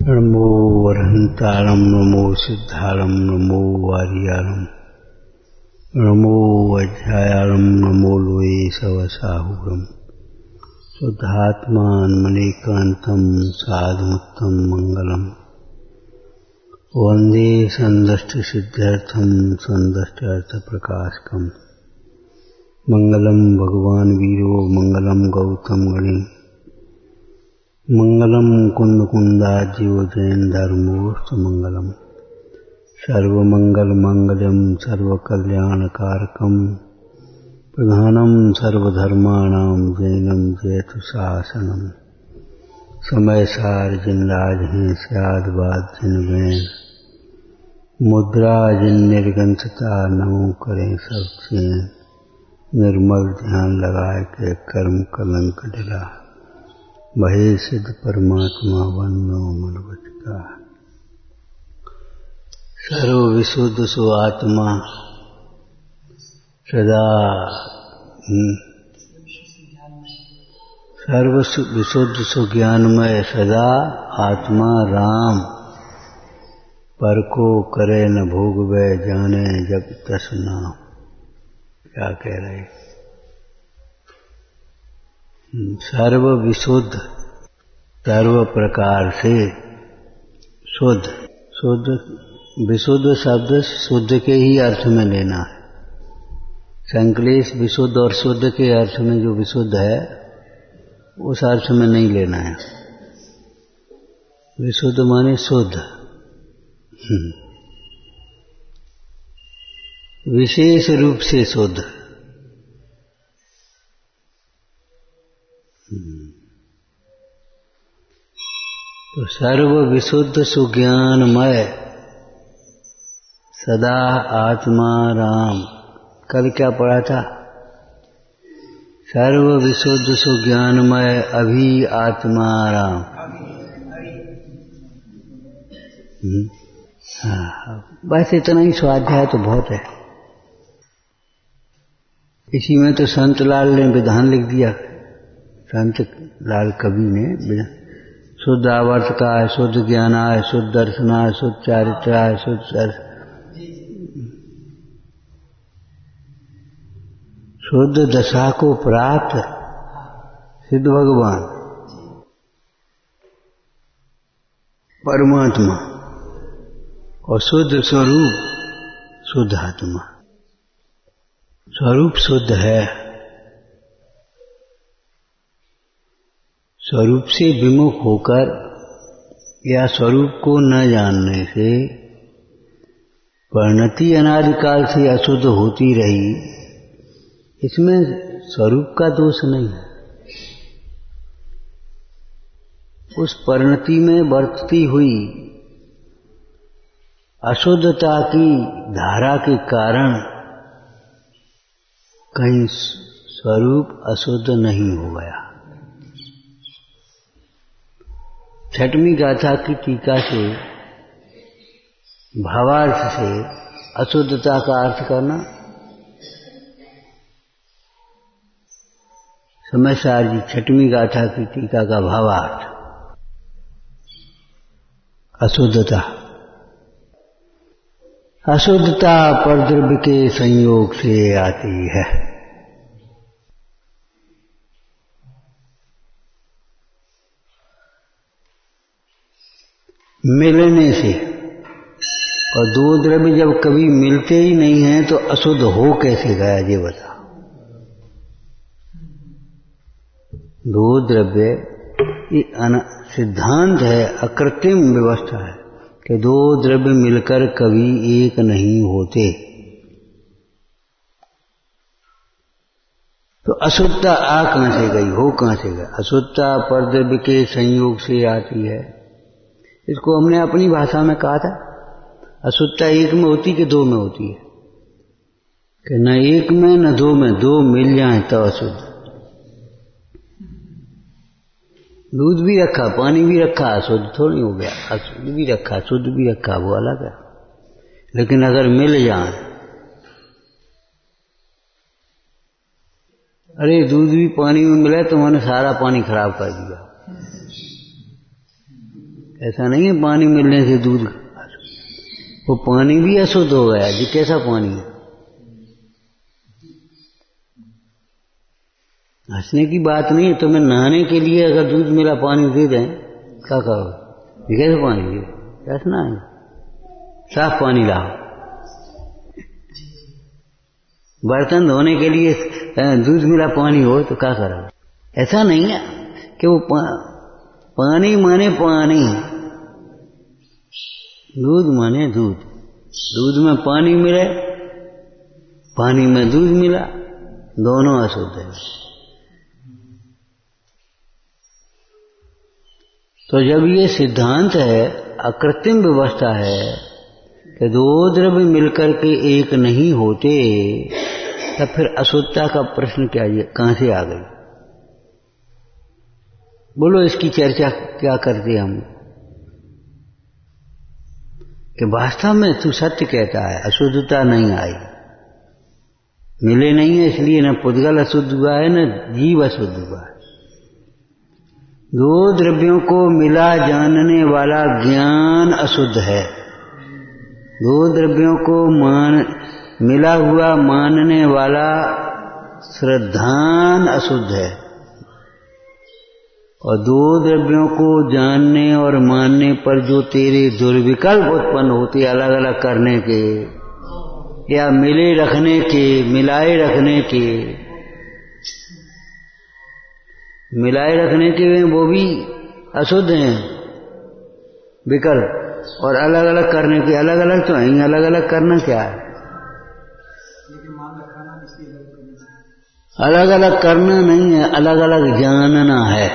नमो वरहंतारं नमो सिद्धारं नमो वारियारं नमो वज्रायारं नमो लोये सवसाहुरं शुद्धात्मानमनेकान्तं साधुमुत्तं मंगलम् वन्दे सन्दष्टसिद्ध्यर्थं सन्दष्टार्थप्रकाशकम् मंगलम भगवान वीरो मंगलम गौतम गणे मंगलम कुंद कुंदाजीव जैन धर्मोस्त मंगलम सर्वमंगल मंगलम सर्वकल्याणकारकम प्रधानम सर्वधर्माणां जैनम जयतु शासनम समय सार जिन राज हैं स्याद बाद जिन वैन मुद्रा जिन निर्गंथता नमो करें सब चैन निर्मल ध्यान लगाए के कर्म कलंक डला महे सिद्ध परमात्मा वंदो मनवच का सर्व विशुद्ध सो आत्मा सदा सर्व विशुद्ध सो ज्ञानमय सदा आत्मा राम पर को करे न भोगवे जाने जग तस नाम। क्या कह रहे? सर्व विशुद्ध सर्व प्रकार से शुद्ध शुद्ध विशुद्ध शब्द शुद्ध के ही अर्थ में लेना है। संक्लेश विशुद्ध और शुद्ध के अर्थ में जो विशुद्ध है उस अर्थ में नहीं लेना है। विशुद्ध माने शुद्ध, विशेष रूप से शुद्ध। तो सर्व विशुद्ध सुज्ञानमय सदा आत्मा राम। कल क्या पढ़ा था? सर्व विशुद्ध सुज्ञानमय अभी आत्मा राम। बस इतना ही स्वाध्याय तो बहुत है। इसी में तो संत लाल ने विधान लिख दिया। संत लाल कवि ने शुद्ध आवर्त का है, शुद्ध ज्ञान है, शुद्ध दर्शना है, शुद्ध चारित्र है, शुद्ध दशा को प्राप्त सिद्ध भगवान परमात्मा और शुद्ध स्वरूप शुद्ध आत्मा। स्वरूप शुद्ध है। स्वरूप से विमुख होकर या स्वरूप को न जानने से परिणति अनादिकाल से अशुद्ध होती रही। इसमें स्वरूप का दोष नहीं है। उस परिणति में बरतती हुई अशुद्धता की धारा के कारण कहीं स्वरूप अशुद्ध नहीं हो गया। छठवीं गाथा की टीका से भावार्थ से अशुद्धता का अर्थ करना समय सार जी छठवीं गाथा की टीका का भावार्थ अशुद्धता। अशुद्धता परद्रव्य के संयोग से आती है। मिलने से। और दो द्रव्य जब कभी मिलते ही नहीं हैं तो अशुद्ध हो कैसे गया ये बता। दो द्रव्य सिद्धांत है, अकृत्रिम व्यवस्था है कि दो द्रव्य मिलकर कभी एक नहीं होते। तो अशुद्धता आ कहां से गई, हो कहां से गई? अशुद्धता परद्रव्य के संयोग से आती है। इसको हमने अपनी भाषा में कहा था। अशुद्धता एक में होती कि दो में होती है? कि न एक में न दो में, दो मिल जाए तो अशुद्ध। दूध भी रखा, पानी भी रखा, अशुद्ध थोड़ी हो गया। अशुद्ध भी रखा, शुद्ध भी रखा, वो अलग है। लेकिन अगर मिल जाए, अरे दूध भी पानी में मिला तो मैंने सारा पानी खराब कर दिया। ऐसा नहीं है पानी मिलने से दूध, वो पानी भी अशुद्ध हो गया। जी कैसा पानी है? हंसने की बात नहीं है। तुम्हें नहाने के लिए अगर दूध मिला पानी दे दें, क्या कहो? ये कैसे पानी है? हंसना है। साफ पानी लाओ। बर्तन धोने के लिए दूध मिला पानी हो तो क्या करो? ऐसा नहीं है कि वो पानी माने पानी, दूध माने दूध। दूध में पानी मिले, पानी में दूध मिला, दोनों अशुद्ध है। तो जब ये सिद्धांत है, अकृत्रिम व्यवस्था है कि दो द्रव्य मिलकर के एक नहीं होते, तब फिर अशुद्धता का प्रश्न क्या, कहां से आ गई? बोलो, इसकी चर्चा क्या करते हम कि वास्तव में तू सत्य कहता है, अशुद्धता नहीं आई, मिले नहीं है, इसलिए न पुद्गल अशुद्ध हुआ है न जीव अशुद्ध हुआ है। दो द्रव्यों को मिला जानने वाला ज्ञान अशुद्ध है। दो द्रव्यों को मिला हुआ मानने वाला श्रद्धान अशुद्ध है। और दो द्रव्यों को जानने और मानने पर जो तेरे दुर्विकल्प उत्पन्न होते, अलग अलग करने के या मिले रखने के, मिलाए रखने के, मिलाए रखने के वो भी अशुद्ध हैं विकल्प। और अलग अलग करने के, अलग अलग तो है, अलग अलग करना क्या है? अलग अलग करना नहीं है, अलग अलग जानना है।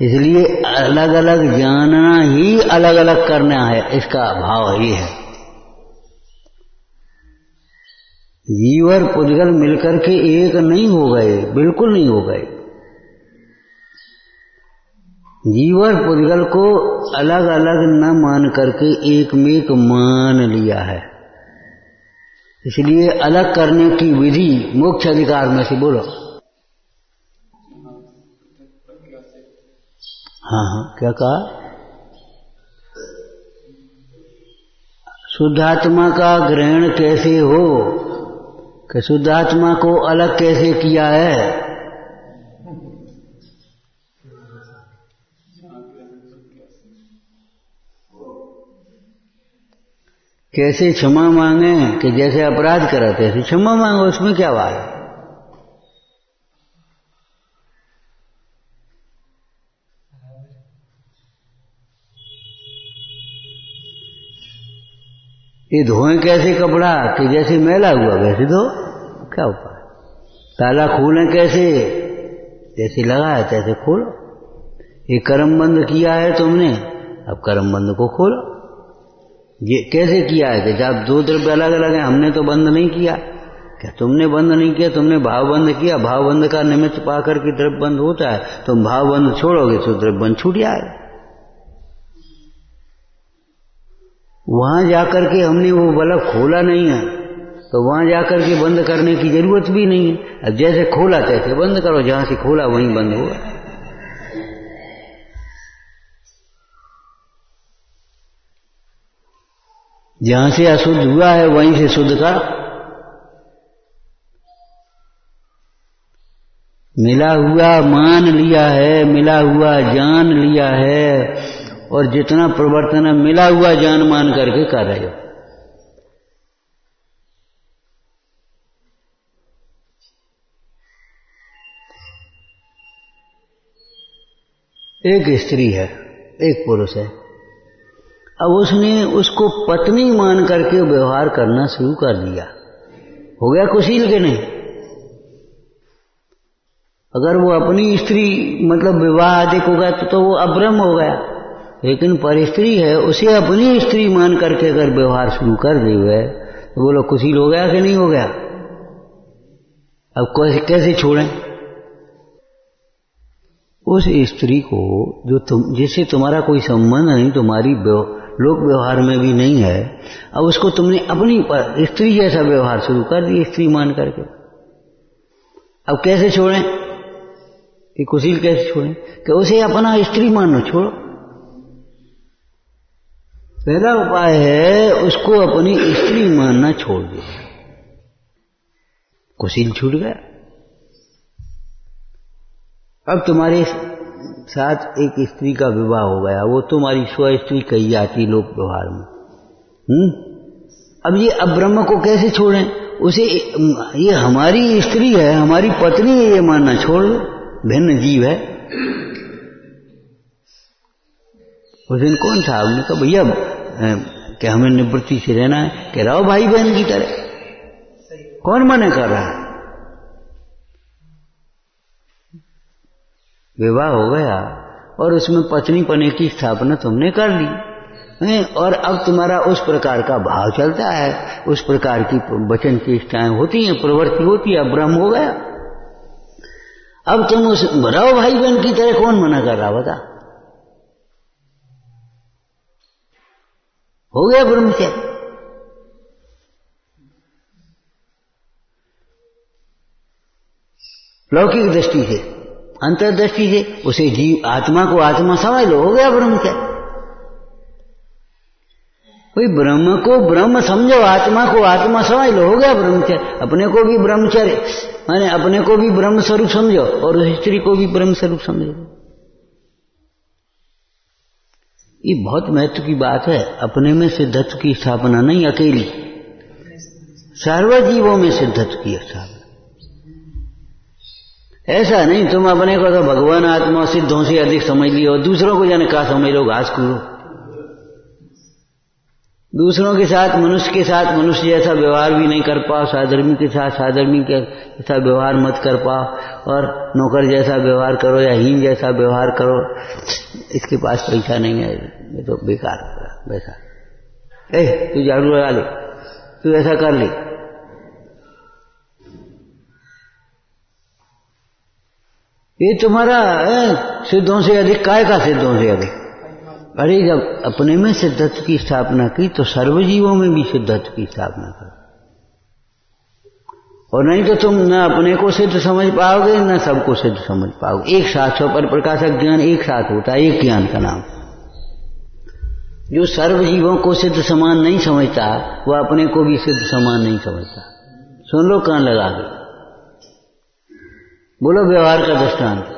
इसलिए अलग अलग जानना ही अलग अलग करना है, इसका भाव ही है। जीव और पुद्गल मिलकर के एक नहीं हो गए, बिल्कुल नहीं हो गए। जीव और पुद्गल को अलग अलग न मान करके एक में एक मान लिया है। इसलिए अलग करने की विधि मोक्ष अधिकार में से बोलो। हाँ, क्या कहा? शुद्धात्मा का ग्रहण कैसे हो, कि शुद्धात्मा को अलग कैसे किया है? कैसे क्षमा मांगे, कि जैसे अपराध करा तैसे क्षमा मांगो, उसमें क्या बात है? ये धोए कैसे कपड़ा, कि जैसे मैला हुआ वैसे धो, क्या उपाय? ताला खोलें कैसे, जैसे लगाया तैसे खोलो। ये कर्म बंद किया है तुमने, अब कर्म बंद को खोलो। ये कैसे किया है? कि जब दो द्रव्य अलग अलग हैं, हमने तो बंद नहीं किया। क्या तुमने बंद नहीं किया? तुमने भाव बंद किया। भाव बंद का निमित्त पाकर के द्रव्य बंद होता है। तुम भाव बंद छोड़ोगे तो द्रव्य बंद छूट जाएगा। वहां जाकर के हमने वो बल्ब खोला नहीं है, तो वहां जाकर के बंद करने की जरूरत भी नहीं है। अब जैसे खोला तैसे बंद करो, जहां से खोला वहीं बंद होगा। जहां से अशुद्ध हुआ है वहीं से शुद्ध का। मिला हुआ मान लिया है, मिला हुआ जान लिया है, और जितना प्रवर्तन है मिला हुआ जान मान करके कर रहे हो। एक स्त्री है, एक पुरुष है। अब उसने उसको पत्नी मान करके व्यवहार करना शुरू कर दिया। हो गया कुशील के नहीं? अगर वो अपनी स्त्री मतलब विवाह अधिक हो गया तो वो अब्रह्म हो गया। लेकिन पर स्त्री है, उसे अपनी स्त्री मान करके अगर व्यवहार शुरू कर दे हुए तो बोलो कुशील हो गया कि नहीं हो गया? अब कैसे छोड़ें उस स्त्री को जो जिससे तुम्हारा कोई संबंध नहीं, तुम्हारी लोक व्यवहार में भी नहीं है। अब उसको तुमने अपनी स्त्री जैसा व्यवहार शुरू कर दिया स्त्री मान करके। अब कैसे छोड़ें? ये कुशील कैसे छोड़ें? कि उसे अपना स्त्री मानो, छोड़ो। पहला उपाय है उसको अपनी स्त्री मानना छोड़ दो, कुशील छूट गया। अब तुम्हारे साथ एक स्त्री का विवाह हो गया, वो तुम्हारी स्व स्त्री कही जाती लोक व्यवहार में। अब ये अब्रह्म को कैसे छोड़ें? उसे ये हमारी स्त्री है, हमारी पत्नी है, ये मानना छोड़ दो, भिन्न जीव है। उस दिन कौन था? हमने कहा भैया कि हमें निवृत्ति से रहना है, कह रहा हो भाई बहन की तरह। कौन मना कर रहा है? विवाह हो गया और उसमें पत्नी पने की स्थापना तुमने कर ली, और अब तुम्हारा उस प्रकार का भाव चलता है, उस प्रकार की वचन चेष्टाएं होती हैं, प्रवृत्ति होती है, ब्रह्म हो गया। अब तुम उस रहो भाई बहन की तरह, कौन मना कर रहा? बता। हो गया ब्रह्मचर्य। लौकिक दृष्टि से, अंतर्दृष्टि से उसे जीव आत्मा को आत्मा समझ लो, हो गया ब्रह्मचर्य। कोई ब्रह्म को ब्रह्म समझो, आत्मा को आत्मा समझ लो, हो गया ब्रह्मचर्य। अपने को भी ब्रह्मचर्य माने अपने को भी ब्रह्म स्वरूप समझो और उस स्त्री को भी ब्रह्म स्वरूप समझो। ये बहुत महत्व की बात है। अपने में सिद्धत्व की स्थापना नहीं, अकेली सर्वजीवों में सिद्धत्व की स्थापना। ऐसा नहीं तुम अपने को तो भगवान आत्मा सिद्धों से अधिक समझ लियो, दूसरों को जाने क्या समझ लो, घास कूदो। दूसरों के साथ, मनुष्य के साथ मनुष्य जैसा व्यवहार भी नहीं कर पाओ, साधर्मी के साथ साधर्मी के जैसा व्यवहार मत कर पाओ, और नौकर जैसा व्यवहार करो या हीन जैसा व्यवहार करो। इसके पास पैसा नहीं है, ये तो बेकार वैसा। तू झाड़ू लगा ले, तू ऐसा कर ले। ये तुम्हारा सिद्धों से अधिक, काय का सिद्धों से अधिक? अरे जब अपने में सिद्धत्व की स्थापना की तो सर्वजीवों में भी सिद्धत्व की स्थापना करो, और नहीं तो तुम न अपने को सिद्ध समझ पाओगे न सबको सिद्ध समझ पाओगे। एक साथ पर प्रकाशक ज्ञान एक साथ होता है, एक ज्ञान का नाम। जो सर्वजीवों को सिद्ध समान नहीं समझता वह अपने को भी सिद्ध समान नहीं समझता। सुन लो कान लगा के, बोलो व्यवहार का दृष्टांत।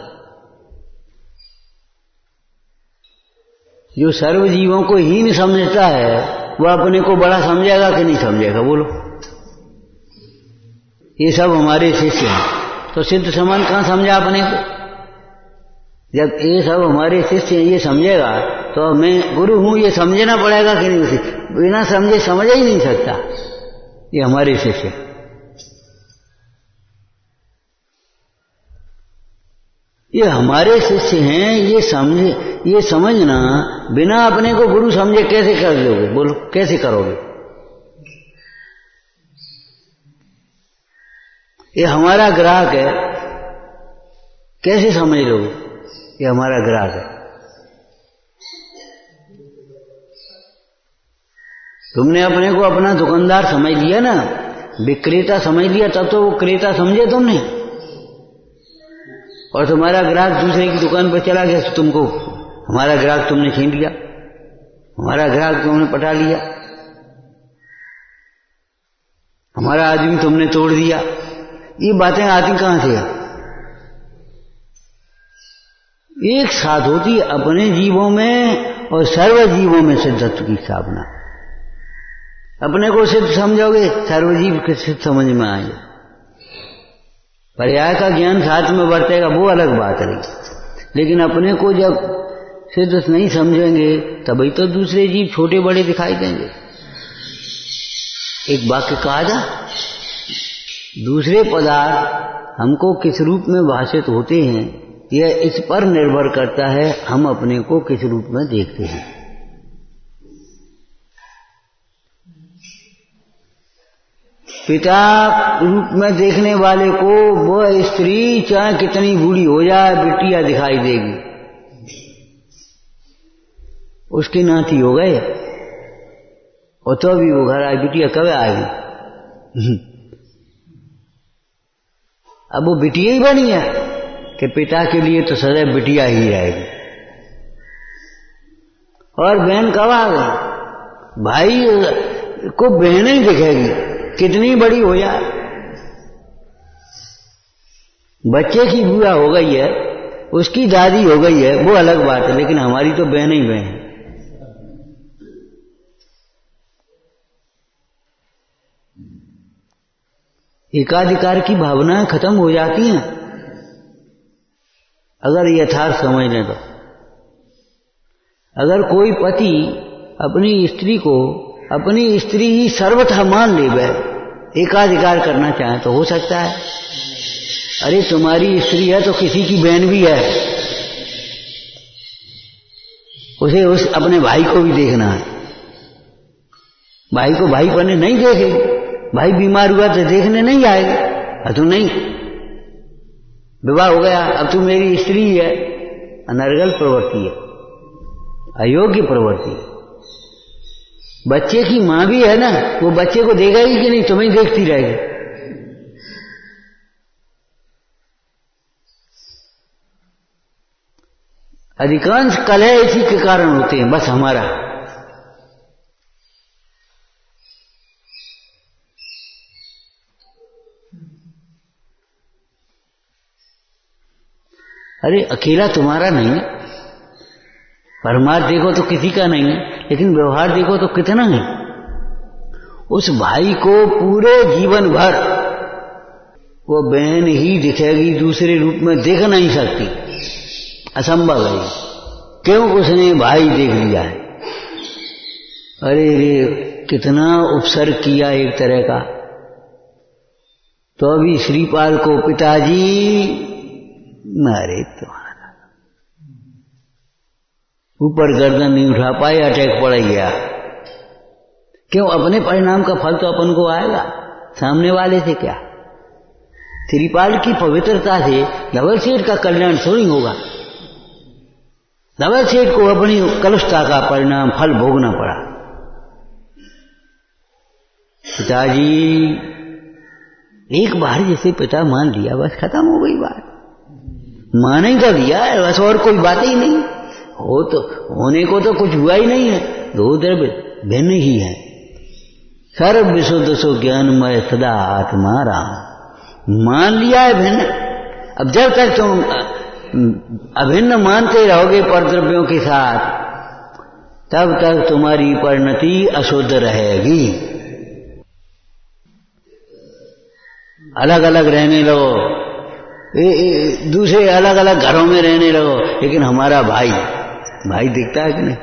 जो सर्वजीवों को हीन समझता है वह अपने को बड़ा समझेगा कि नहीं समझेगा? बोलो। ये सब हमारे शिष्य हैं, तो सिद्ध समान कहां समझा अपने को? जब ये सब हमारे शिष्य हैं, ये समझेगा तो मैं गुरु हूं ये समझना पड़ेगा कि नहीं? उसे बिना समझे समझ ही नहीं सकता। ये हमारे शिष्य, ये हमारे शिष्य हैं। ये समझना बिना अपने को गुरु समझे कैसे कर लोगे? बोलो कैसे करोगे? ये हमारा ग्राहक है, कैसे समझ लोगे? ये हमारा ग्राहक है। तुमने अपने को अपना दुकानदार समझ लिया ना, विक्रेता समझ लिया, तब तो वो क्रेता समझे तुमने। और तुम्हारा ग्राहक दूसरे की दुकान पर चला गया तो तुमको हमारा ग्राहक तुमने छीन लिया, हमारा ग्राहक तुमने पटा लिया, हमारा आदमी तुमने तोड़ दिया। ये बातें आती कहां से? एक साथ होती है अपने जीवों में और सर्व जीवों में सिद्धत्व की स्थापना। अपने को सिद्ध समझोगे, सर्वजीव के सिद्ध समझ में आएंगे। पर्याय का ज्ञान साथ में बरतेगा, वो अलग बात रही। लेकिन अपने को जब सिद्ध नहीं समझेंगे तभी तो दूसरे जीव छोटे बड़े दिखाई देंगे। एक वाक्य कहा था, दूसरे पदार्थ हमको किस रूप में भाषित होते हैं यह इस पर निर्भर करता है हम अपने को किस रूप में देखते हैं। पिता रूप में देखने वाले को वह स्त्री चाहे कितनी बूढ़ी हो जाए बिटिया दिखाई देगी। उसकी नाती हो गए और तो भी वो घर आई, बिटिया कब आएगी? अब वो बिटिया ही बनी है कि पिता के लिए तो सदैव बिटिया ही रहेगी। और बहन कब आ गई? भाई को बहन ही दिखेगी, कितनी बड़ी हो जाए। बच्चे की बुआ हो गई है, उसकी दादी हो गई है, वो अलग बात है, लेकिन हमारी तो बहन ही बहन है। एकाधिकार की भावनाएं खत्म हो जाती हैं अगर यथार्थ समझ लें तो। अगर कोई पति अपनी स्त्री को अपनी स्त्री ही सर्वथा मान ले, वह एकाधिकार करना चाहे तो हो सकता है। अरे तुम्हारी स्त्री है तो किसी की बहन भी है, उसे उस अपने भाई को भी देखना है। भाई को भाई पने नहीं देखेगी, भाई बीमार हुआ तो देखने नहीं आएगा। तू नहीं, विवाह हो गया, अब तू मेरी स्त्री है, अनर्गल प्रवृत्ति है, अयोग्य प्रवृत्ति है। बच्चे की मां भी है ना, वो बच्चे को देखेगी कि नहीं, तुम्हें देखती रहेगी। अधिकांश कलह इसी के कारण होते हैं, बस हमारा। अरे अकेला तुम्हारा नहीं है, परमार्थ देखो तो किसी का नहीं है, लेकिन व्यवहार देखो तो कितना है। उस भाई को पूरे जीवन भर वो बहन ही दिखेगी, दूसरे रूप में देख नहीं सकती, असंभव है। क्यों? उसने भाई देख लिया है। अरे रे कितना उपसर्ग किया एक तरह का। तो अभी श्रीपाल को पिताजी मारे, तुम्हारा ऊपर गर्दन नहीं उठा पाए, अटैक पड़ गया। क्यों? अपने परिणाम का फल तो अपन को आएगा, सामने वाले से क्या। श्रीपाल की पवित्रता से धवल सेठ का कल्याण थोड़ी होगा। धवल सेठ को अपनी कलुषता का परिणाम फल भोगना पड़ा। पिताजी एक बार जैसे पिता मान लिया, बस खत्म हो गई बात। माने ही तो दिया है, बस और कोई बात ही नहीं। हो तो होने को तो कुछ हुआ ही नहीं है, दो द्रव्य भिन्न ही है। सर्व विशुद्ध सो ज्ञानमय सदा आत्मा राम। मान लिया है भिन्न। अब जब तक तुम अभिन्न मानते रहोगे परद्रव्यों के साथ, तब तक तुम्हारी परिणति अशुद्ध रहेगी। अलग अलग रहने लगो, दूसरे अलग अलग घरों में रहने लगो, लेकिन हमारा भाई भाई दिखता है कि नहीं?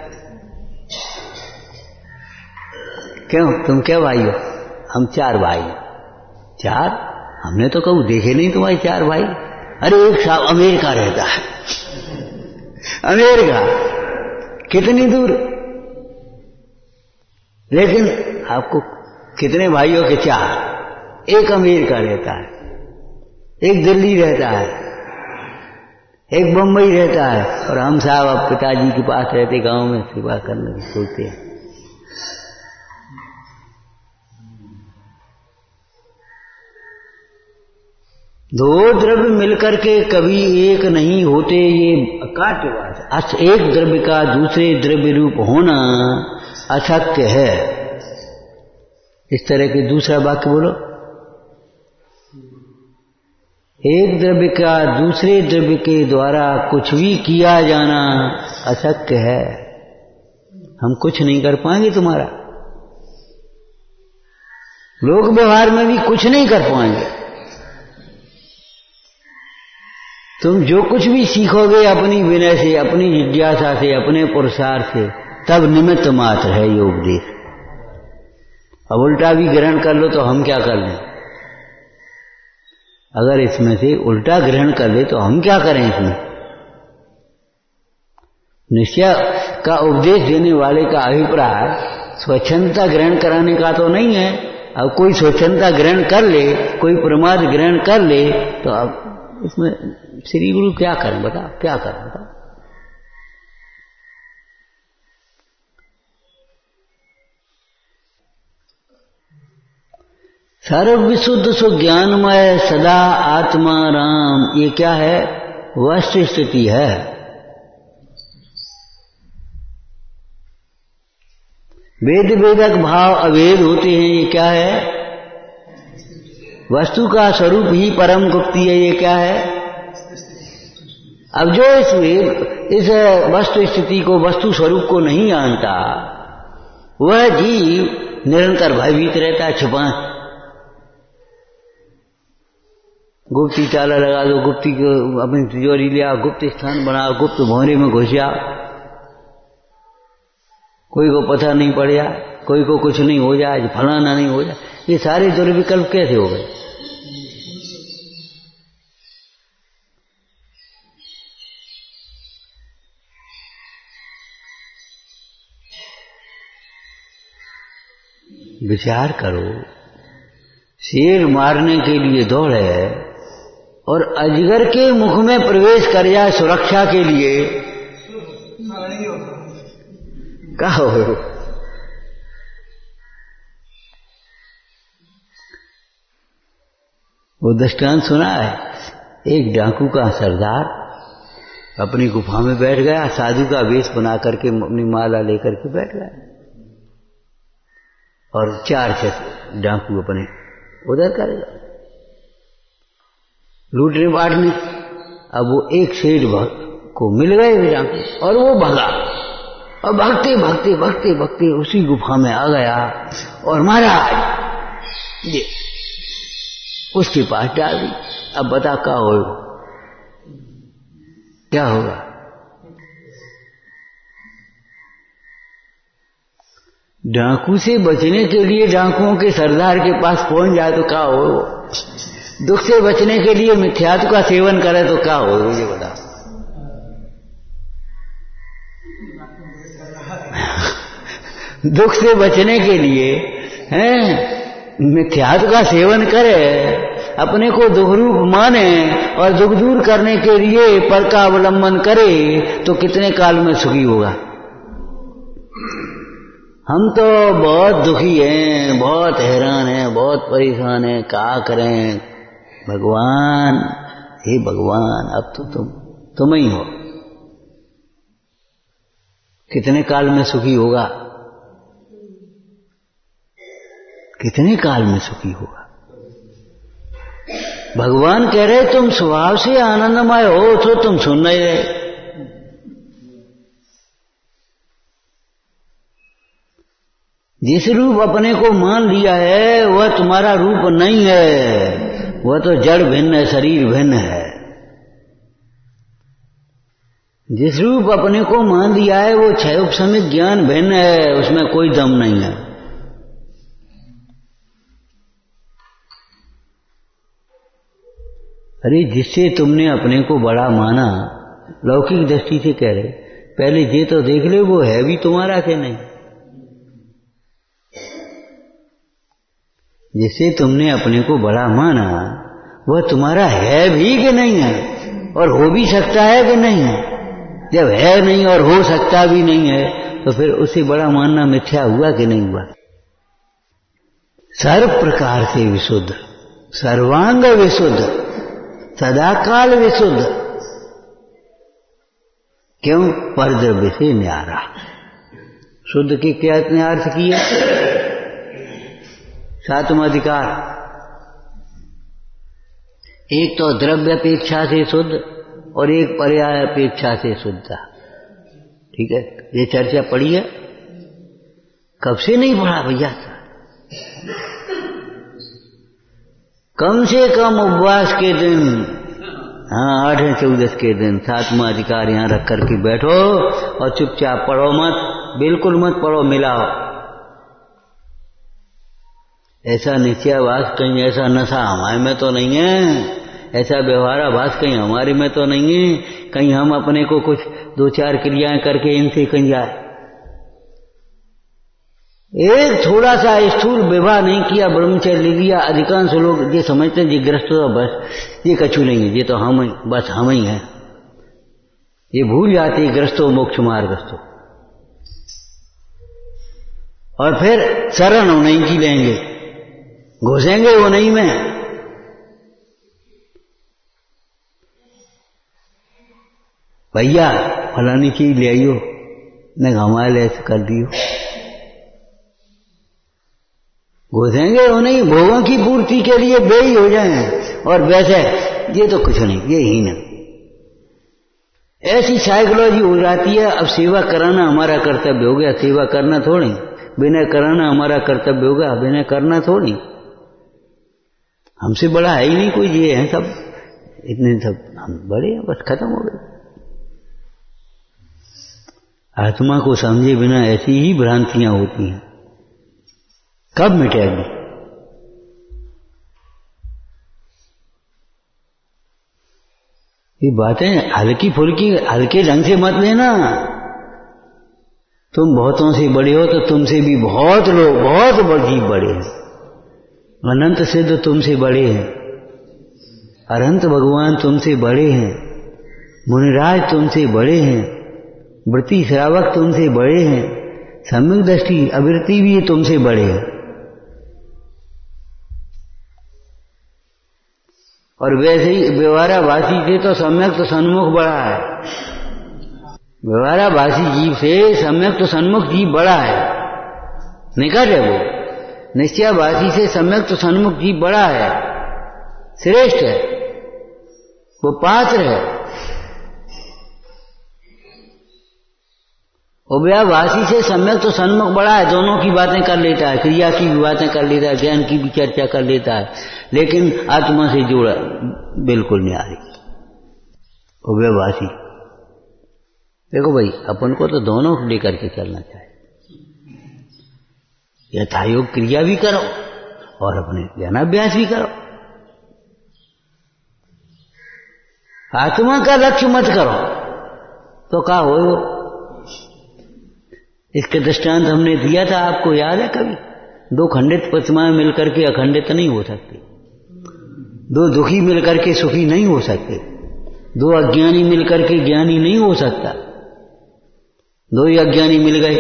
क्यों? तुम क्या भाई हो? हम 4 भाई। 4? हमने तो कभी देखे नहीं तुम्हारे 4 भाई। अरे एक साहब अमेरिका रहता है। अमेरिका कितनी दूर, लेकिन आपको कितने भाइयों के? 4। एक अमेरिका रहता है, एक दिल्ली रहता है, एक बम्बई रहता है, और हम साहब अब पिताजी के पास रहते, गांव में सेवा करने की सोचते हैं। दो द्रव्य मिलकर के कभी एक नहीं होते, ये अकाट्य बात है। एक द्रव्य का दूसरे द्रव्य रूप होना अशक्य है। इस तरह के दूसरा वाक्य बोलो। एक द्रव्य का दूसरे द्रव्य के द्वारा कुछ भी किया जाना अशक्य है। हम कुछ नहीं कर पाएंगे तुम्हारा, लोक व्यवहार में भी कुछ नहीं कर पाएंगे। तुम जो कुछ भी सीखोगे अपनी विनय से, अपनी जिज्ञासा से, अपने पुरुषार्थ से, तब निमित्त मात्र है ये उपदेश। अब उल्टा भी ग्रहण कर लो तो हम क्या कर लें? अगर इसमें से उल्टा ग्रहण कर ले तो हम क्या करें? इसमें निश्चय का उपदेश देने वाले का अभिप्राय स्वच्छंदता ग्रहण कराने का तो नहीं है। अब कोई स्वच्छंदता ग्रहण कर ले, कोई प्रमाद ग्रहण कर ले, तो अब इसमें श्री गुरु क्या करें? बताओ क्या करें? बताओ। सर्व विशुद्ध सो ज्ञानमय सदा आत्मा राम, ये क्या है? वस्तु स्थिति है। वेद वेदक भाव अभेद होते हैं, ये क्या है? वस्तु का स्वरूप ही परम गुप्ति है, ये क्या है? अब जो इस वस्तु स्थिति को, वस्तु स्वरूप को नहीं जानता, वह जीव निरंतर भयभीत रहता है, छिपा। गुप्ती ताला लगा दो, गुप्ती को अपनी तिजोरी ले आओ, गुप्त स्थान बनाओ, गुप्त भौरे में घुस जाओ, कोई को पता नहीं पड़ जाए, कोई को कुछ नहीं हो जाए, फलाना नहीं हो जाए, ये सारे दुर्विकल्प कैसे हो गए? विचार करो, शेर मारने के लिए दौड़े और अजगर के मुख में प्रवेश कर जाए सुरक्षा के लिए, क्या हो? वो दृष्टांत सुना है, एक डाकू का सरदार अपनी गुफा में बैठ गया, साधु का वेश बना करके अपनी माला लेकर के बैठ गया, और 4 डाकू अपने उधर करेगा लूटने बांटने। अब वो एक शेर को मिल गए वे डाकू, और वो भगा, और भागते भागते भागते भागते उसी गुफा में आ गया, और महाराज ये उसके पास डाल दी। अब बता क्या हो, क्या होगा? डाकू से बचने के लिए डाकुओं के सरदार के पास पहुंच जाए तो क्या हो? दुख से बचने के लिए मिथ्यात्व का सेवन करे तो क्या हो? मुझे बता। दुख से बचने के लिए मिथ्यात्व का सेवन करे, अपने को दुख रूप माने और दुख दूर करने के लिए पर का अवलंबन करे, तो कितने काल में सुखी होगा? हम तो बहुत दुखी हैं, बहुत हैरान हैं, बहुत परेशान हैं, क्या करें? भगवान, हे भगवान, अब तो तुम ही हो, कितने काल में सुखी होगा? कितने काल में सुखी होगा? भगवान कह रहे तुम स्वभाव से आनंदमय हो, तो तुम सुन नहीं रहे। जिस रूप अपने को मान लिया है वह तुम्हारा रूप नहीं है, वह तो जड़ भिन्न है, शरीर भिन्न है। जिस रूप अपने को मान लिया है वो क्षय उपशमित ज्ञान भिन्न है, उसमें कोई दम नहीं है। अरे जिससे तुमने अपने को बड़ा माना, लौकिक दृष्टि से कह रहे, पहले ये तो देख ले वो है भी तुम्हारा कि नहीं। जिससे तुमने अपने को बड़ा माना वह तुम्हारा है भी कि नहीं है, और हो भी सकता है कि नहीं है। जब है नहीं और हो सकता भी नहीं है तो फिर उसे बड़ा मानना मिथ्या हुआ कि नहीं हुआ? सर्व प्रकार से विशुद्ध, सर्वांग विशुद्ध, सदाकाल विशुद्ध, क्यों? परद्रव्य से न्यारा। शुद्ध के क्या इतने अर्थ किए? 7वां अधिकार, एक तो द्रव्य अपेक्षा से शुद्ध और एक पर्याय अपेक्षा से शुद्ध। ठीक है, ये चर्चा पढ़ी है? कब से नहीं पढ़ा भैया? कम से कम उपवास के दिन, 8वें 14 के दिन 7वां अधिकार यहां रख करके बैठो और चुपचाप पढ़ो मत, बिल्कुल मत पढ़ो, मिलाओ। ऐसा निश्चयाभास कहीं, ऐसा नशा हमारे में तो नहीं है, ऐसा व्यवहाराभास कहीं हमारे में तो नहीं है, कहीं हम अपने को कुछ 2-4 क्रियाएं करके इनसे कहीं जाए। एक थोड़ा सा स्थूल विवाह नहीं किया, ब्रह्मचर्य ले लिया, अधिकांश लोग ये समझते हैं जी ग्रस्त तो बस ये कछु नहीं है, ये तो हम ही, बस हम ही हैं। ये भूल जाते ग्रस्तो मोक्ष मार्गस्थो, और फिर शरण नहीं की लेंगे, घुसेंगे वो नहीं में। भैया फलानी चीज ले आइयो, न हमारे ले कर दियो, घुसेंगे उन्हीं भोगों की पूर्ति के लिए बेई हो जाए, और वैसे ये तो कुछ नहीं, ये ही नहीं। ऐसी साइकोलॉजी हो जाती है। अब सेवा कराना हमारा कर्तव्य हो गया, सेवा करना थोड़ी, विनय कराना हमारा कर्तव्य होगा, विनय करना थोड़ी। हमसे बड़ा है ही नहीं कोई, ये है सब, इतने सब हम बड़े हैं, बस खत्म हो गए। आत्मा को समझे बिना ऐसी ही भ्रांतियां होती हैं, कब मिटेगी? ये बातें हल्की फुल्की हल्के ढंग से मत लेना। तुम बहुतों से बड़े हो तो तुमसे भी बहुत लोग, बहुत जीव बड़े हैं। अनंत सिद्ध तुमसे बड़े हैं, अनंत भगवान तुमसे बड़े हैं, मुनिराज तुमसे बड़े हैं, वृत्ति श्रावक तुमसे बड़े हैं, सम्यक दृष्टि अवृत्ति भी तुमसे बड़े हैं। और वैसे ही व्यवहाराभासी से तो सम्यक तो सन्मुख बड़ा है, व्यवहाराभासी जीव से सम्यक तो सन्मुख जीव बड़ा है, निकट है वो। निश्चयाभासी से सम्यक तो सन्मुख जीव बड़ा है, श्रेष्ठ है, वो पात्र है। उभयाभासी से सम्यक तो सन्मुख बड़ा है, दोनों की बातें कर लेता है, क्रिया की भी बातें कर लेता है, ज्ञान की भी चर्चा कर लेता है, लेकिन आत्मा से जोड़ा बिल्कुल नहीं आ रही उभयाभासी। देखो भाई, अपन को तो दोनों को लेकर के चलना चाहिए। यथायोग क्रिया भी करो और अपने ज्ञानाभ्यास भी करो। आत्मा का लक्ष्य मत करो तो क्या हो। इसके दृष्टांत हमने दिया था, आपको याद है कभी? दो खंडित प्रतिमाएं मिलकर के अखंडित नहीं हो सकती, दो दुखी मिलकर के सुखी नहीं हो सकते, दो अज्ञानी मिलकर के ज्ञानी नहीं हो सकता। दो ही अज्ञानी मिल गए,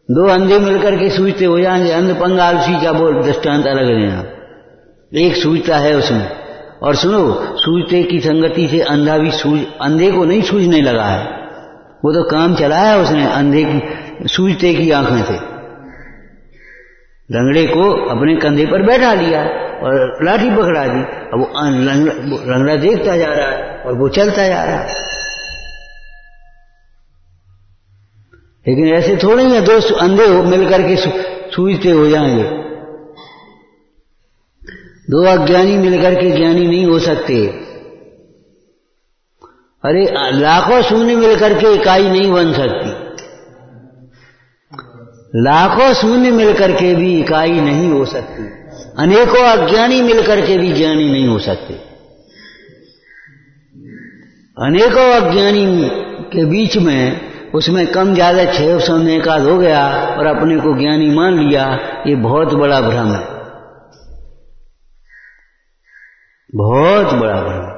दो अंधे मिलकर के सूझते हो जाएंगे। अंध पंग आलसी का बोल दृष्टांत अलग लेना, एक सूझता है उसमें। और सुनो, सूझते की संगति से अंधा भी अंधे को नहीं सूझने लगा है, वो तो काम चलाया उसने अंधे की सूझते की आंखें से। लंगड़े को अपने कंधे पर बैठा लिया और लाठी पकड़ा दी, अब वो लंगड़ा देखता जा रहा है और वो चलता जा रहा है। लेकिन ऐसे थोड़े ही है दो अंधे हो मिलकर के सूझते हो जाएंगे। दो अज्ञानी मिलकर के ज्ञानी नहीं हो सकते। अरे लाखों शून्य मिलकर के इकाई नहीं बन सकती, लाखों शून्य मिलकर के भी इकाई नहीं हो सकती, अनेकों अज्ञानी मिलकर के भी ज्ञानी नहीं हो सकते। अनेकों अज्ञानी के बीच में उसमें कम ज्यादा 600 में एकाध हो गया और अपने को ज्ञानी मान लिया, ये बहुत बड़ा भ्रम है, बहुत बड़ा भ्रम।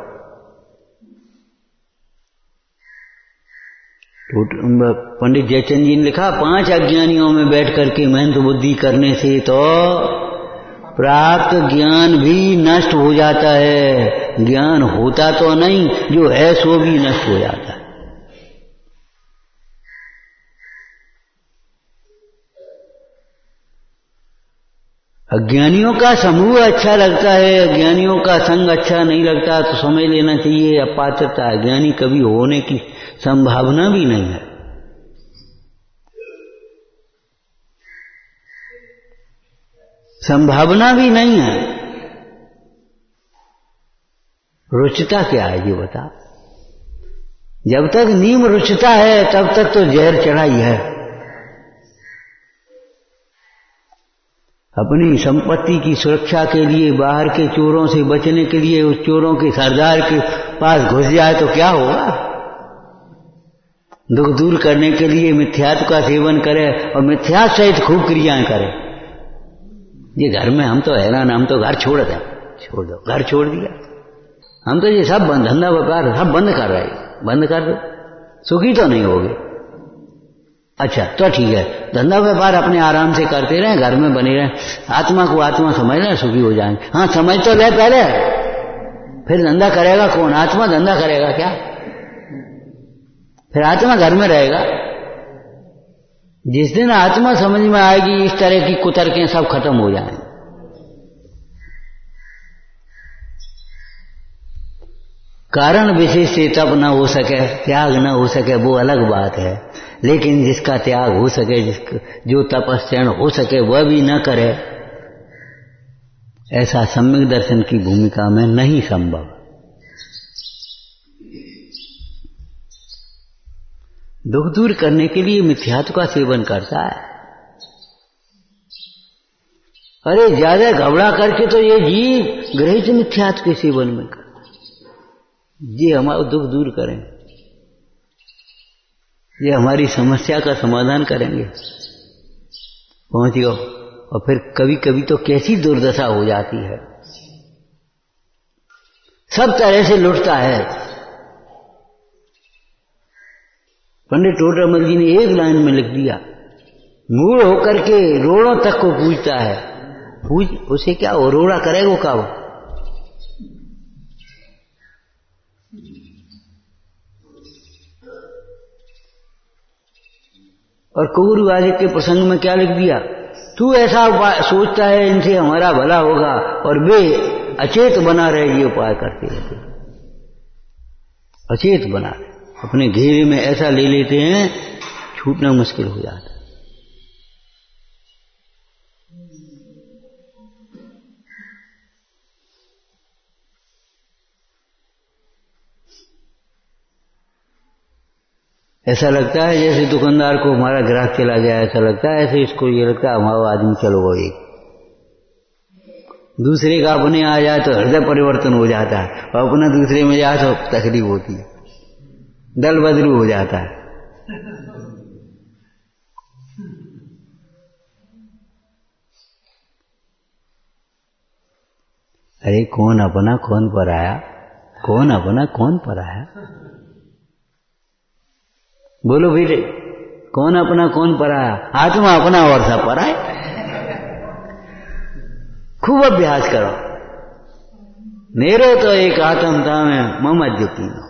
पंडित जयचंद जी ने लिखा, 5 अज्ञानियों में बैठ करके महंत बुद्धि करने से तो प्राप्त ज्ञान भी नष्ट हो जाता है। ज्ञान होता तो नहीं, जो है सो भी नष्ट हो जाता है। अज्ञानियों का समूह अच्छा लगता है, अज्ञानियों का संग अच्छा नहीं लगता, तो समझ लेना चाहिए अपात्रता है, ज्ञानी कभी होने की संभावना भी नहीं है। संभावना भी नहीं है। रुचिता क्या है ये बता। जब तक नीम रुचिता है तब तक तो जहर चढ़ाई है। अपनी संपत्ति की सुरक्षा के लिए, बाहर के चोरों से बचने के लिए उस चोरों के सरदार के पास घुस जाए तो क्या होगा। दुख दूर करने के लिए मिथ्यात्व का सेवन करे और मिथ्या सहित खूब क्रियाएं करे। ये घर में हम तो हैरान, हम तो घर छोड़ दें, छोड़ दो, घर छोड़ दिया, हम तो ये सब धंधा व्यापार सब बंद कर रहे, बंद कर दो, सुखी तो नहीं होगे। अच्छा तो ठीक है, धंधा व्यापार अपने आराम से करते रहें, घर में बने रहें, आत्मा को आत्मा समझ लें, सुखी हो जाएंगे। हाँ समझ तो ले पहले, फिर धंधा करेगा कौन? आत्मा धंधा करेगा क्या? फिर आत्मा घर में रहेगा। जिस दिन आत्मा समझ में आएगी, इस तरह की कुतर्कें सब खत्म हो जाएंगी। कारण विशेष से तप न हो सके, त्याग न हो सके, वो अलग बात है। लेकिन जिसका त्याग हो सके, जो तपस्या हो सके, वह भी न करे, ऐसा सम्यक दर्शन की भूमिका में नहीं संभव। दुख दूर करने के लिए मिथ्यात्व का सेवन करता है। अरे ज्यादा घबरा करके तो ये जीव ग्रहित मिथ्यात्व के सेवन में कर, ये हमारा दुख दूर करें, ये हमारी समस्या का समाधान करेंगे। पहुंच गयो। और फिर कभी कभी तो कैसी दुर्दशा हो जाती है, सब तरह से लुटता है। पंडित टोडरमल जी ने एक लाइन में लिख दिया, मूड होकर के रोड़ों तक को पूछता है। पूछ उसे क्या हो, रोड़ा करेगा क्या वो? और कौरव आदि के प्रसंग में क्या लिख दिया, तू ऐसा सोचता है इनसे हमारा भला होगा, और वे अचेत बना रहे, ये उपाय करते रहते, अचेत बना रहे, अपने घेरे में ऐसा ले लेते हैं, छूटना मुश्किल हो जाता है। ऐसा लगता है जैसे दुकानदार को हमारा ग्राहक चला गया, ऐसा लगता है, ऐसे इसको ये लगता है हमारा आदमी चलो गो। एक दूसरे का अपने आ जाए तो हृदय परिवर्तन हो जाता है, और अपना दूसरे में जाए तो तकलीफ होती है, दल बदलू हो जाता है। अरे कौन अपना कौन पराया, कौन अपना कौन पराया? बोलो बेटे, कौन अपना कौन पराया? आत्मा अपना और सब पराया। खूब अभ्यास करो। मेरो तो एक आत्म था में मम अद्युतीनो।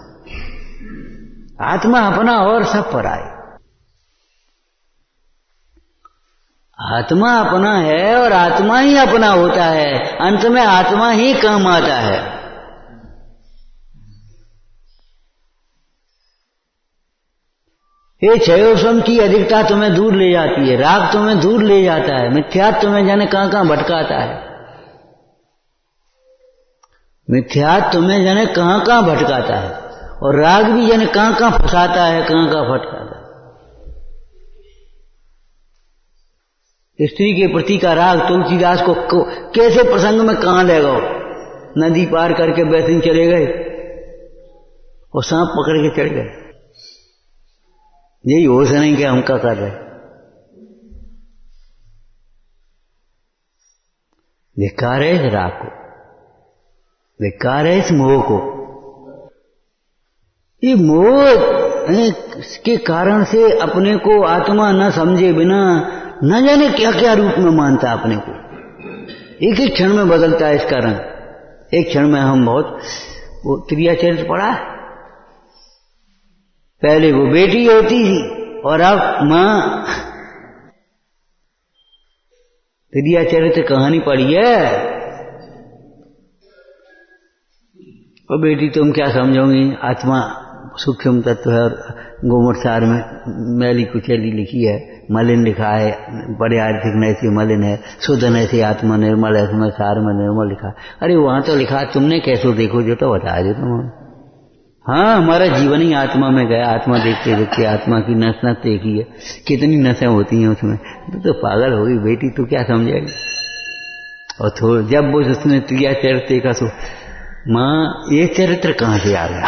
आत्मा अपना और सब पराया। आत्मा अपना है और आत्मा ही अपना होता है, अंत में आत्मा ही काम आता है। ये क्षयोसम की अधिकता तुम्हें दूर ले जाती है, राग तुम्हें दूर ले जाता है, मिथ्यात्व तुम्हें जाने कहां कहां भटकाता है, मिथ्यात्व तुम्हें जाने कहां कहां भटकाता है, और राग भी जाने कहां कहां फंसाता है, कहां कहां भटकाता है। स्त्री के प्रति का राग तुलसीदास को कैसे प्रसंग में कहां ले गए? नदी पार करके बैसिन चले गए और सांप पकड़ के चढ़ गए। यही होश नहीं कि हम क्या कर रहे। धिक्कार है इस राग को, धिक्कार है इस मोह को। ये मोह के कारण से अपने को आत्मा न समझे बिना न जाने क्या क्या रूप में मानता है अपने को, एक एक क्षण में बदलता है इसका रंग। एक क्षण में हम बहुत वो त्रिया चरित्र पढ़ा है, पहले वो बेटी होती थी और अब मां। त्रिया चरित्र कहानी पढ़ी है। और बेटी तुम क्या समझोगी, आत्मा सूक्ष्म तत्व है, और गोमरसार में मैली कुचैली लिखी है, मलिन लिखा है, बड़े आर्थिक नैसे मलिन है, शुद्ध नैसे आत्मा निर्मल है, उसमें सार में निर्मल लिखा। अरे वहां तो लिखा, तुमने कैसे देखो जो तो बता दो तुम। हाँ, हमारा जीवन ही आत्मा में गया, आत्मा देखते देखते आत्मा की नस नस देखी है, कितनी नसें होती हैं उसमें। तो पागल होगी बेटी, तू क्या समझेगी। और थोड़ा जब वो उसने त्रिया चरित्र देखा तो माँ ये चरित्र कहां से आ गया।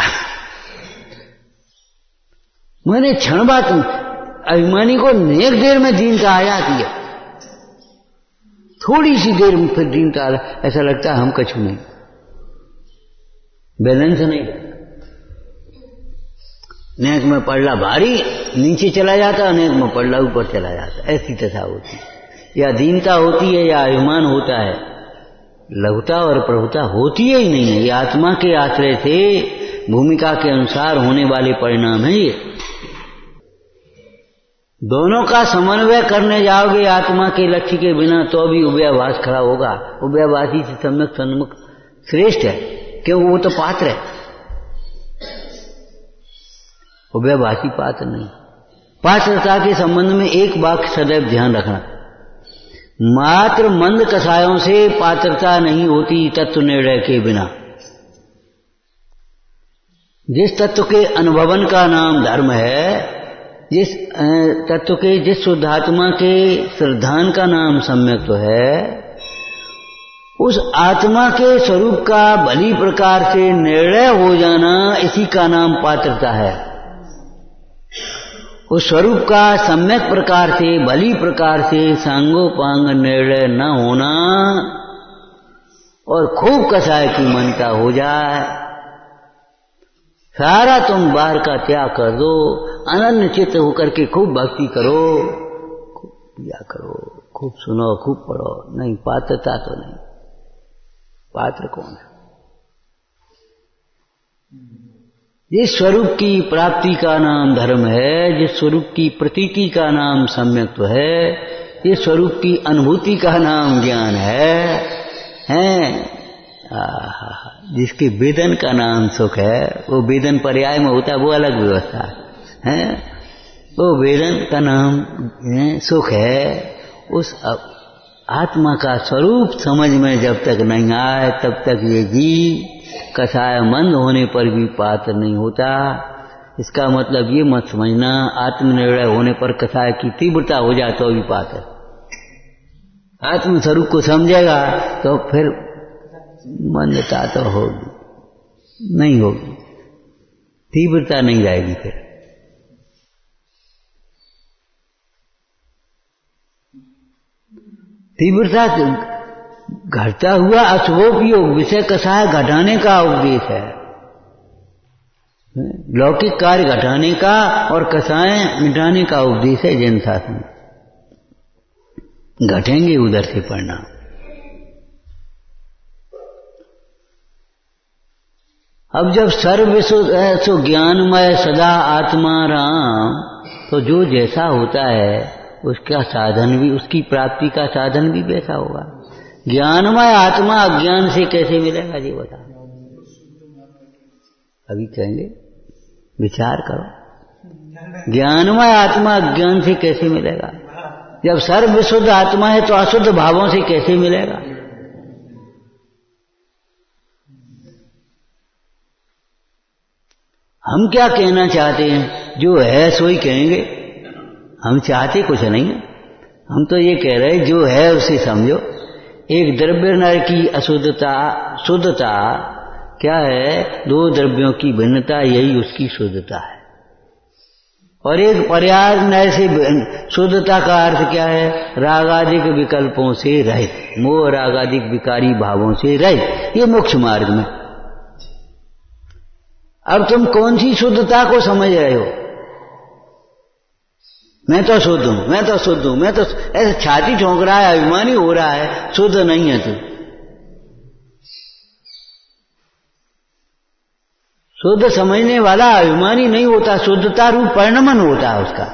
मैंने क्षण बात अभिमानी को नेक देर में दीनता आ जाती है, थोड़ी सी देर में फिर दीनता आ, ऐसा लगता है हम कछु नहीं, बैलेंस नहीं। नेक में पड़ला भारी नीचे चला जाता, नेक में पड़ला ऊपर चला जाता, ऐसी दशा होती है। या दीनता होती है या अभिमान होता है, लघुता और प्रभुता होती ही नहीं है। ये आत्मा के आश्रय से भूमिका के अनुसार होने वाले परिणाम है। ये दोनों का समन्वय करने जाओगे आत्मा के लक्ष्य के बिना तो भी उभयाभास खड़ा होगा। उभयाभासी से सम्यक सन्मुख श्रेष्ठ है, क्योंकि वो तो पात्र है, उभयभाषी पात्र नहीं। पात्रता के संबंध में एक वाक्य सदैव ध्यान रखना, मात्र मंद कसायों से पात्रता नहीं होती तत्व निर्णय के बिना। जिस तत्व के अनुभवन का नाम धर्म है, जिस तत्व के, जिस शुद्धात्मा के श्रद्धान का नाम सम्यक तो है, उस आत्मा के स्वरूप का भली प्रकार से निर्णय हो जाना, इसी का नाम पात्रता है। उस स्वरूप का सम्यक प्रकार से, भली प्रकार से सांगोपांग निर्णय न होना और खूब कसाय की मनता हो जाए, सारा तुम बाहर का त्याग कर दो, अनन्य चित्त होकर के खूब भक्ति करो, खूब पूजा करो, खूब सुनो, खूब पढ़ो। नहीं, पात्रता तो नहीं। पात्र कौन है? जिस स्वरूप की प्राप्ति का नाम धर्म है, जिस स्वरूप की प्रतीति का नाम सम्यक्त्व है, जिस स्वरूप की अनुभूति का नाम ज्ञान है, जिसके वेदन का नाम सुख है, वो वेदन पर्याय में होता है, वो अलग व्यवस्था है, वो वेदन का नाम सुख है। उस आत्मा का स्वरूप समझ में जब तक नहीं आए तब तक ये जीव कसाय मंद होने पर भी पात्र नहीं होता। इसका मतलब ये मत समझना आत्मनिर्णय होने पर कसाय की तीव्रता हो जाए तो भी पात्र। आत्म स्वरूप को समझेगा तो फिर मंदता तो होगी, नहीं होगी, तीव्रता नहीं रहेगी। फिर तीव्रता घटता हुआ अशुभोपयोग विषय कसाय घटाने का उपदेश है। लौकिक कार्य घटाने का और कसाय मिटाने का उपदेश है जैन शास्त्र में। घटेंगे उधर से परिणाम। अब जब सर्व ज्ञानमय सदा आत्मा राम, तो जो जैसा होता है उसका साधन भी, उसकी प्राप्ति का साधन भी वैसा होगा। ज्ञानमय आत्मा अज्ञान से कैसे मिलेगा जी बता? अभी कहेंगे, विचार करो। ज्ञानमय आत्मा अज्ञान से कैसे मिलेगा? जब सर्व शुद्ध आत्मा है तो अशुद्ध भावों से कैसे मिलेगा? हम क्या कहना चाहते हैं? जो है सो ही कहेंगे। हम चाहते कुछ नहीं है, हम तो ये कह रहे जो है उसे समझो। एक द्रव्य नर की अशुद्धता, शुद्धता क्या है? दो द्रव्यों की भिन्नता, यही उसकी शुद्धता है। और एक पर्याय नय से शुद्धता का अर्थ क्या है? रागादिक विकल्पों से रहित, मोह रागादिक विकारी भावों से रहित, ये मोक्ष मार्ग में। अब तुम कौन सी शुद्धता को समझ रहे हो? मैं तो शुद्ध हूं, मैं तो शुद्ध हूं, मैं तो, ऐसे छाती ठोंक रहा है, अभिमानी हो रहा है, शुद्ध नहीं है तू। शुद्ध समझने वाला अभिमानी नहीं होता, शुद्धता रूप परिणमन होता है उसका।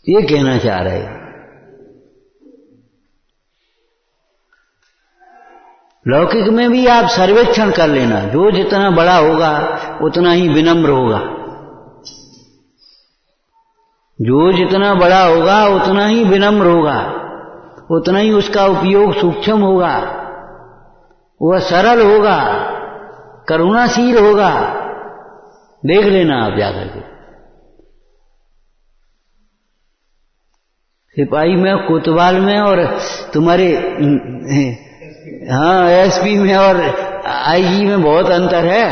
ये कहना चाह रहे हैं। लौकिक में भी आप सर्वेक्षण कर लेना, जो जितना बड़ा होगा उतना ही विनम्र होगा, जो जितना बड़ा होगा उतना ही विनम्र होगा, उतना ही उसका उपयोग सूक्ष्म होगा, वह सरल होगा, करुणाशील होगा। देख लेना आप जाकर के। सिपाही में, कोतवाल में और तुम्हारे एसपी में और आईजी में बहुत अंतर है।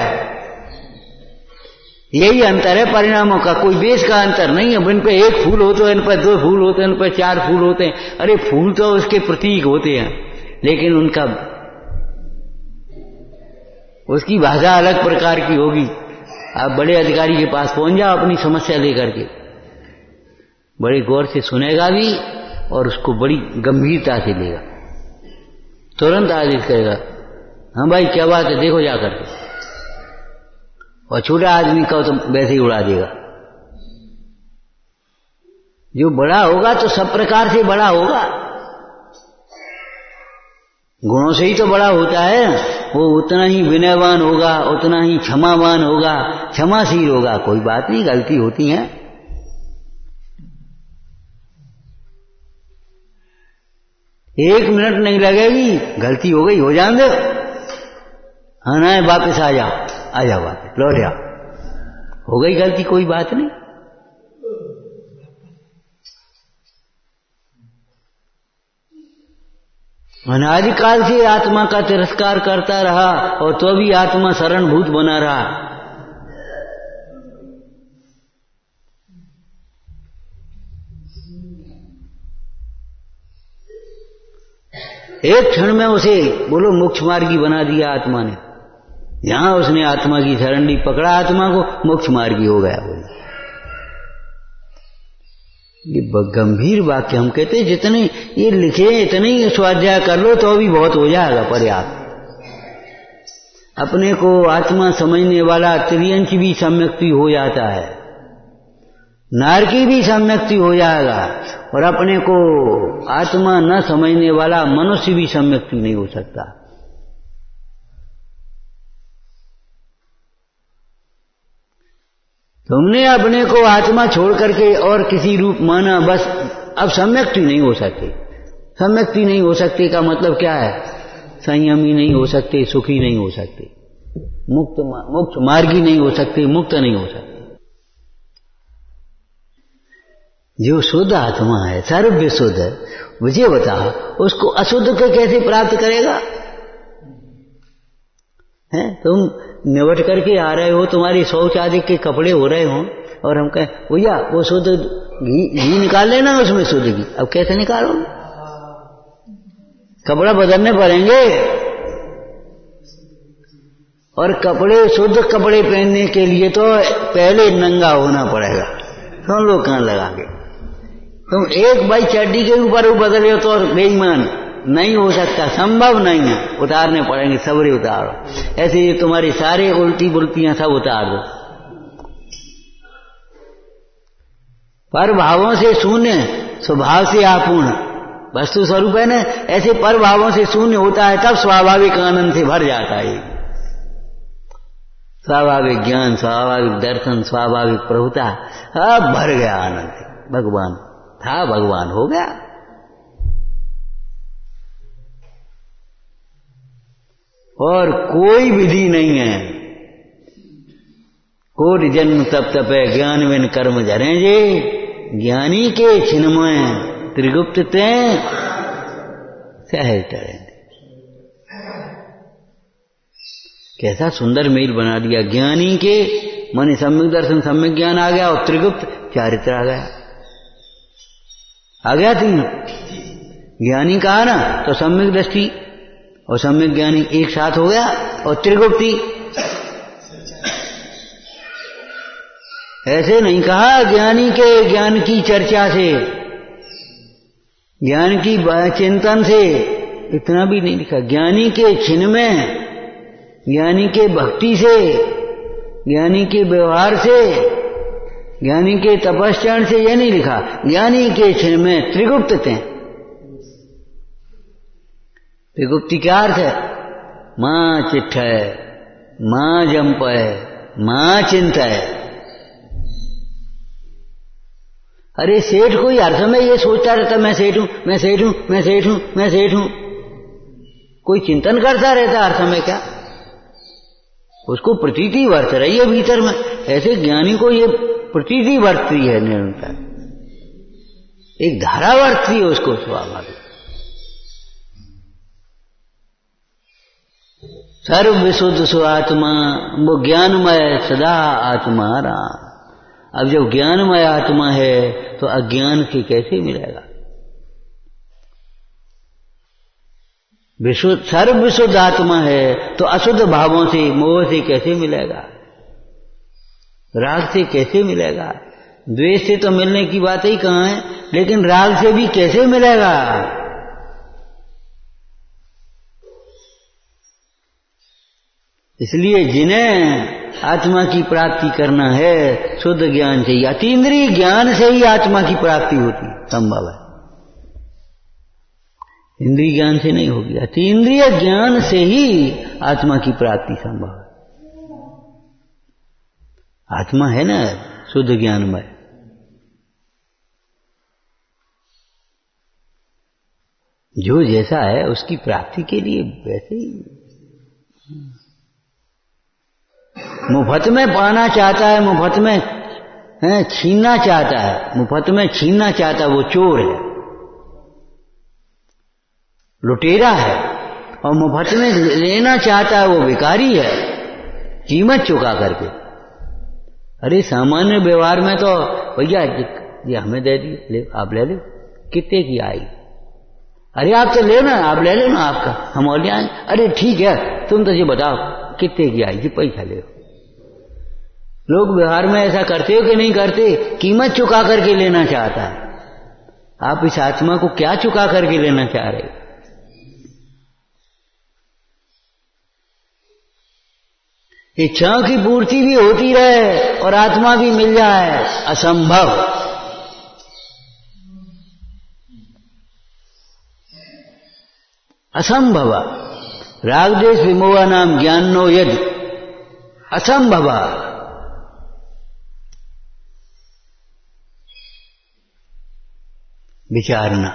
यही अंतर है परिणामों का, कोई बेस का अंतर नहीं है। इन पे एक फूल होते हैं, इन पर दो फूल होते हैं, इन पर चार फूल होते हैं। अरे फूल तो उसके प्रतीक होते हैं, लेकिन उनका, उसकी भाषा अलग प्रकार की होगी। आप बड़े अधिकारी के पास पहुंच जाओ अपनी समस्या लेकर के, बड़े गौर से सुनेगा भी और उसको बड़ी गंभीरता से लेगा, तुरंत आदेश करेगा, हाँ भाई क्या बात है, देखो जाकर के। और छोटा आदमी का तो वैसे ही उड़ा देगा। जो बड़ा होगा तो सब प्रकार से बड़ा होगा, गुणों से ही तो बड़ा होता है। वो उतना ही विनयवान होगा, उतना ही क्षमावान होगा, क्षमाशील होगा। कोई बात नहीं, गलती होती है। एक मिनट नहीं लगेगी, गलती हो गई, हो जाने दो, आना है वापस आ जाओ, आ जाओ वापस लौट जाओ, हो गई गलती, कोई बात नहीं। अनादिकाल से आत्मा का तिरस्कार करता रहा और तो भी आत्मा शरणभूत बना रहा। एक क्षण में उसे बोलो मोक्ष मार्गी बना दिया आत्मा ने। यहां उसने आत्मा की शरण ली, पकड़ा आत्मा को, मोक्ष मार्गी हो गया। बोले ये गंभीर वाक्य हम कहते हैं, जितने ये लिखे इतने ही स्वाध्याय कर लो तो भी बहुत हो जाएगा पर्याप्त। अपने को आत्मा समझने वाला त्रियंश भी सम्यक्ति हो जाता है, नारकी भी सम्यक्ति हो जाएगा, और अपने को आत्मा न समझने वाला मनुष्य भी सम्यक्ति नहीं हो सकता। तुमने अपने को आत्मा छोड़ करके और किसी रूप माना, बस अब सम्यक्ति नहीं हो सकते। सम्यक्ति नहीं हो सकते का मतलब क्या है? संयमी नहीं हो सकते, सुखी नहीं हो सकते, मुक्त मार्गी नहीं हो सकते, मुक्त नहीं हो सकते। जो शुद्ध आत्मा है, सर्व विशुद्ध है, मुझे बता उसको अशुद्ध को कैसे प्राप्त करेगा? है तुम निवट करके आ रहे हो, तुम्हारी शौच आदि के कपड़े हो रहे हो, और हम कहें भैया वो शुद्ध घी निकाल लेना उसमें शुद्ध घी। अब कैसे निकालो? कपड़ा बदलने पड़ेंगे, और कपड़े शुद्ध कपड़े पहनने के लिए तो पहले नंगा होना पड़ेगा। सुन लो कान लगा के, तुम एक बाई चड्डी के ऊपर बदले हो तो बेईमान नहीं हो सकता, संभव नहीं है। उतारने पड़ेंगे, सबरे उतारो। ऐसे ये तुम्हारी सारे उल्टी बुल्टियां सब उतार दो। पर भावों से शून्य, स्वभाव से आपूर्ण वस्तु स्वरूप है ना, ऐसे पर भावों से शून्य होता है, तब स्वाभाविक आनंद से भर जाता है। स्वाभाविक ज्ञान, स्वाभाविक दर्शन, स्वाभाविक प्रभुता, अब भर गया आनंद से। भगवान था, भगवान हो गया। और कोई विधि नहीं है। कोटि जन्म तप तपे ज्ञान विन कर्म जरें जे, ज्ञानी के छिन्मय त्रिगुप्त ते सहज टरें। कैसा सुंदर मेल बना दिया। ज्ञानी के माने सम्यक दर्शन, सम्यक ज्ञान आ गया, और त्रिगुप्त चारित्र आ गया। आ गया तीन। ज्ञानी कहा ना तो सम्यक दृष्टि और सम्यक ज्ञानी एक साथ हो गया, और त्रिगुप्ति। ऐसे नहीं कहा ज्ञानी के ज्ञान की चर्चा से, ज्ञान की चिंतन से, इतना भी नहीं लिखा। ज्ञानी के छिन में, ज्ञानी के भक्ति से, ज्ञानी के व्यवहार से, ज्ञानी के तपस्चरण से, यह नहीं लिखा। ज्ञानी के छिन में त्रिगुप्त थे। त्रिगुप्ति क्या अर्थ है? मां चिट्ठ है, मां जंप है, मां चिंता है। अरे सेठ कोई अर्थ में ये सोचता रहता मैं सेठ हूं, मैं सेठ हूं, मैं सेठ हूं, मैं सेठ हूं। कोई चिंतन करता रहता अर्थ में क्या? उसको प्रतीति वर्त रही है भीतर में। ऐसे ज्ञानी को ये प्रतीति वर्तती है निरंतर, एक धारा वर्तती है उसको स्वाभाविक। सर्व विशुद्ध सो आत्मा, वो ज्ञानमय सदा आत्मा राम। अब जब ज्ञानमय आत्मा है तो अज्ञान से कैसे मिलेगा? विशुद्ध, सर्व विशुद्ध आत्मा है तो अशुद्ध भावों से, मोह से कैसे मिलेगा? राग से कैसे मिलेगा? द्वेष से तो मिलने की बात ही कहां है, लेकिन राग से भी कैसे मिलेगा? इसलिए जिन्हें आत्मा की प्राप्ति करना है शुद्ध ज्ञान से ही, अतीन्द्रिय ज्ञान से ही आत्मा की प्राप्ति होती संभव है। इंद्रिय ज्ञान से नहीं होगी, अतीन्द्रिय ज्ञान से ही आत्मा की प्राप्ति संभव है। आत्मा है ना शुद्ध ज्ञानमय, जो जैसा है उसकी प्राप्ति के लिए वैसे ही मुफ्त में पाना चाहता है, मुफ्त में छीनना चाहता है, मुफ्त में छीनना चाहता है वो चोर है, लुटेरा है, और मुफ्त में लेना चाहता है वो भिखारी है, कीमत चुका करके। अरे सामान्य व्यवहार में तो भैया ये हमें दे दी, ले आप ले लो, कितने की आई? अरे आप तो लेना, आप ले लेना, आपका हम और ले आए। अरे ठीक है, तुम तो ये बताओ कितने की आई, जी पैसा ले। लोग व्यवहार में ऐसा करते हो कि नहीं करते? कीमत चुका करके लेना चाहता है। आप इस आत्मा को क्या चुका करके लेना चाह रहे हो? इच्छाओं की पूर्ति भी होती रहे और आत्मा भी मिल जाए, असंभव। असंभव। राग द्वेष विमोह नाम ज्ञानो यद असंभव। विचारना।